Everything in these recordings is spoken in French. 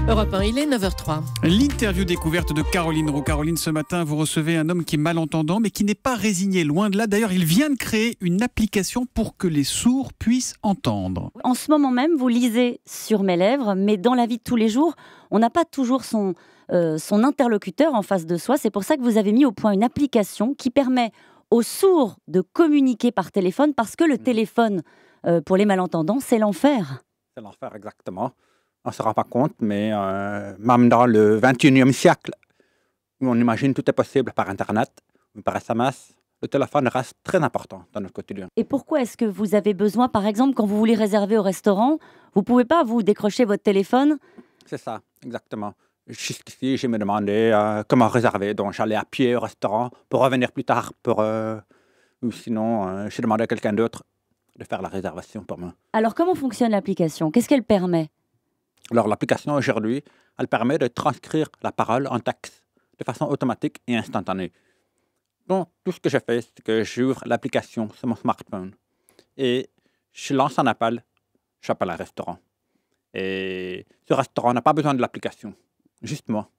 Europe 1, il est 9h03. L'interview découverte de Caroline Roux. Caroline, ce matin, vous recevez un homme qui est malentendant, mais qui n'est pas résigné, loin de là. D'ailleurs, il vient de créer une application pour que les sourds puissent entendre. En ce moment même, vous lisez sur mes lèvres, mais dans la vie de tous les jours, on n'a pas toujours son interlocuteur en face de soi. C'est pour ça que vous avez mis au point une application qui permet aux sourds de communiquer par téléphone, parce que le téléphone, pour les malentendants, c'est l'enfer. C'est l'enfer, exactement. On ne se rend pas compte, mais même dans le 21e siècle, où on imagine tout est possible par Internet ou par SMS, le téléphone reste très important dans notre quotidien. Et pourquoi est-ce que vous avez besoin, par exemple, quand vous voulez réserver au restaurant, vous ne pouvez pas vous décrocher votre téléphone? C'est ça, exactement. Jusqu'ici, je me demandais comment réserver. Donc, j'allais à pied au restaurant pour revenir plus tard. Ou sinon, j'ai demandé à quelqu'un d'autre de faire la réservation pour moi. Alors, comment fonctionne l'application? Qu'est-ce qu'elle permet? Alors, l'application aujourd'hui, elle permet de transcrire la parole en texte de façon automatique et instantanée. Donc, tout ce que je fais, c'est que j'ouvre l'application sur mon smartphone et je lance un appel, j'appelle un restaurant. Et ce restaurant n'a pas besoin de l'application, juste moi.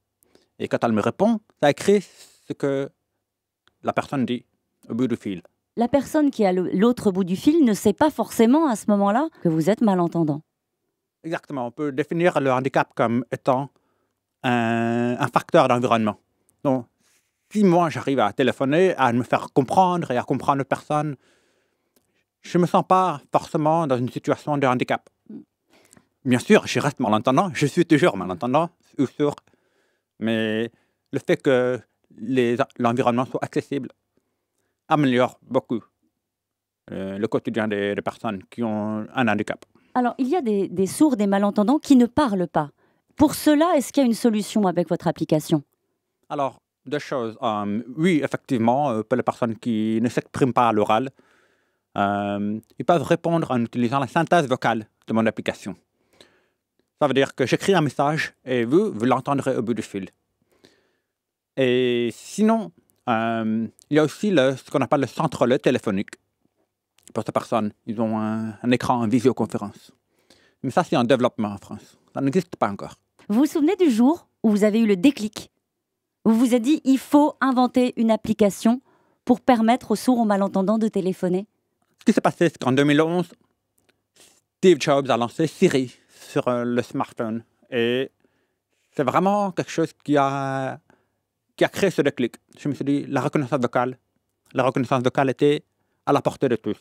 Et quand elle me répond, ça écrit ce que la personne dit au bout du fil. La personne qui est à l'autre bout du fil ne sait pas forcément à ce moment-là que vous êtes malentendant. Exactement, on peut définir le handicap comme étant un facteur d'environnement. Donc, si moi j'arrive à téléphoner, à me faire comprendre et à comprendre une personne, je ne me sens pas forcément dans une situation de handicap. Bien sûr, je reste malentendant, je suis toujours malentendant ou sourd, mais le fait que l'environnement soit accessible améliore beaucoup le quotidien des personnes qui ont un handicap. Alors, il y a des sourds, des malentendants qui ne parlent pas. Pour cela, est-ce qu'il y a une solution avec votre application? Alors, deux choses. Oui, effectivement, pour les personnes qui ne s'expriment pas à l'oral, ils peuvent répondre en utilisant la synthèse vocale de mon application. Ça veut dire que j'écris un message et vous l'entendrez au bout du fil. Et sinon, il y a aussi ce qu'on appelle le centre-relais téléphonique. Pour ces personnes, ils ont un écran en visioconférence. Mais ça, c'est en développement en France. Ça n'existe pas encore. Vous vous souvenez du jour où vous avez eu le déclic? Vous vous êtes dit, il faut inventer une application pour permettre aux sourds, aux malentendants de téléphoner? Ce qui s'est passé, c'est qu'en 2011, Steve Jobs a lancé Siri sur le smartphone. Et c'est vraiment quelque chose qui a créé ce déclic. Je me suis dit, la reconnaissance vocale était à la portée de tous.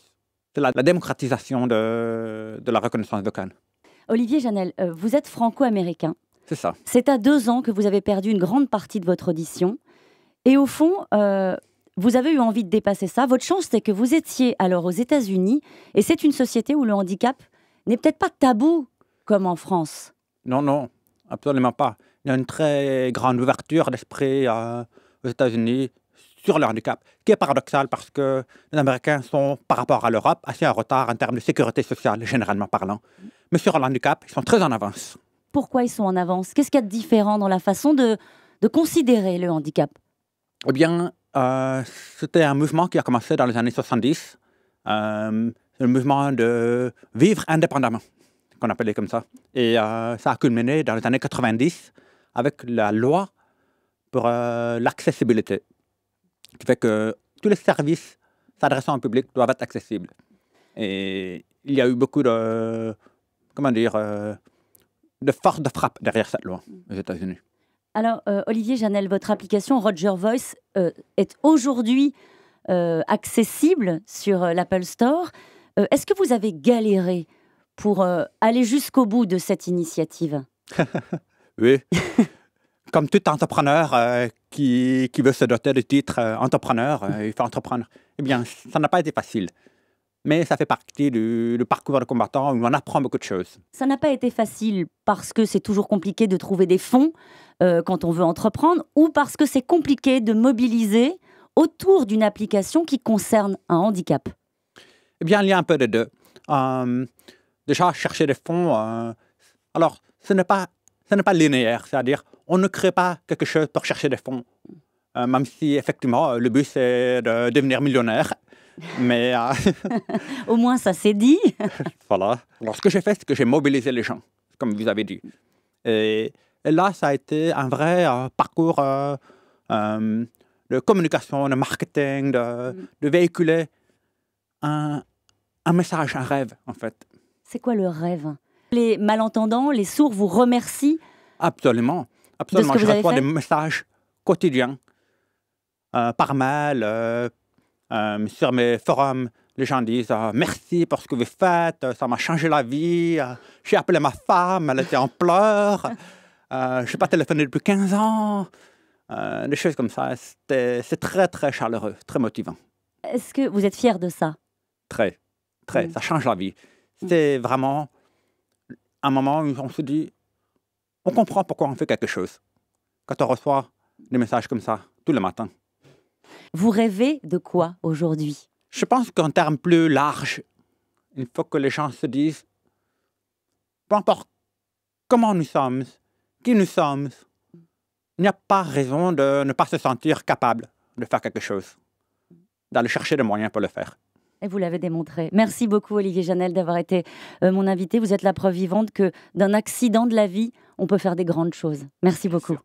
C'est la démocratisation de la reconnaissance vocale. Olivier Janel, vous êtes franco-américain. C'est ça. C'est à 2 ans que vous avez perdu une grande partie de votre audition. Et au fond, vous avez eu envie de dépasser ça. Votre chance, c'est que vous étiez alors aux États-Unis. Et c'est une société où le handicap n'est peut-être pas tabou comme en France. Non, non, absolument pas. Il y a une très grande ouverture d'esprit aux États-Unis sur le handicap, qui est paradoxal parce que les Américains sont, par rapport à l'Europe, assez en retard en termes de sécurité sociale, généralement parlant. Mais sur le handicap, ils sont très en avance. Pourquoi ils sont en avance? Qu'est-ce qu'il y a de différent dans la façon de considérer le handicap? Eh bien, c'était un mouvement qui a commencé dans les années 70. C'est un mouvement de vivre indépendamment, qu'on appelait comme ça. Et ça a culminé dans les années 90 avec la loi pour l'accessibilité, qui fait que tous les services s'adressant au public doivent être accessibles. Et il y a eu beaucoup de force de frappe derrière cette loi aux États-Unis. Alors, Olivier Janel, votre application Roger Voice est aujourd'hui accessible sur l'Apple Store. Est-ce que vous avez galéré pour aller jusqu'au bout de cette initiative? Oui. Comme tout entrepreneur qui veut se doter du titre entrepreneur, il faut entreprendre. Eh bien, ça n'a pas été facile. Mais ça fait partie du parcours de combattant où on apprend beaucoup de choses. Ça n'a pas été facile parce que c'est toujours compliqué de trouver des fonds quand on veut entreprendre, ou parce que c'est compliqué de mobiliser autour d'une application qui concerne un handicap? Eh bien, il y a un peu des deux. Déjà, chercher des fonds, alors, ce n'est pas linéaire, c'est-à-dire on ne crée pas quelque chose pour chercher des fonds, même si effectivement le but c'est de devenir millionnaire. Mais au moins ça c'est dit. Voilà. Alors ce que j'ai fait, c'est que j'ai mobilisé les gens, comme vous avez dit. Et Et là, ça a été un vrai parcours de communication, de marketing, de véhiculer un message, un rêve, en fait. C'est quoi le rêve? Les malentendants, les sourds vous remercient. Absolument. De ce que Je vous avez reçois fait? des messages quotidiens par mail, sur mes forums. Les gens disent merci pour ce que vous faites, ça m'a changé la vie. J'ai appelé ma femme, elle était en pleurs. Je n'ai pas téléphoné depuis 15 ans. Des choses comme ça. C'est très, très chaleureux, très motivant. Est-ce que vous êtes fier de ça? Très, très. Mm. Ça change la vie. C'est vraiment un moment où on se dit, on comprend pourquoi on fait quelque chose. Quand on reçoit des messages comme ça, tous les matins. Vous rêvez de quoi aujourd'hui? Je pense qu'en termes plus larges, il faut que les gens se disent, peu importe comment nous sommes, qui nous sommes, il n'y a pas raison de ne pas se sentir capable de faire quelque chose, d'aller chercher des moyens pour le faire. Et vous l'avez démontré. Merci beaucoup, Olivier Janel, d'avoir été mon invité. Vous êtes la preuve vivante que d'un accident de la vie, on peut faire des grandes choses. Merci beaucoup. Sûr.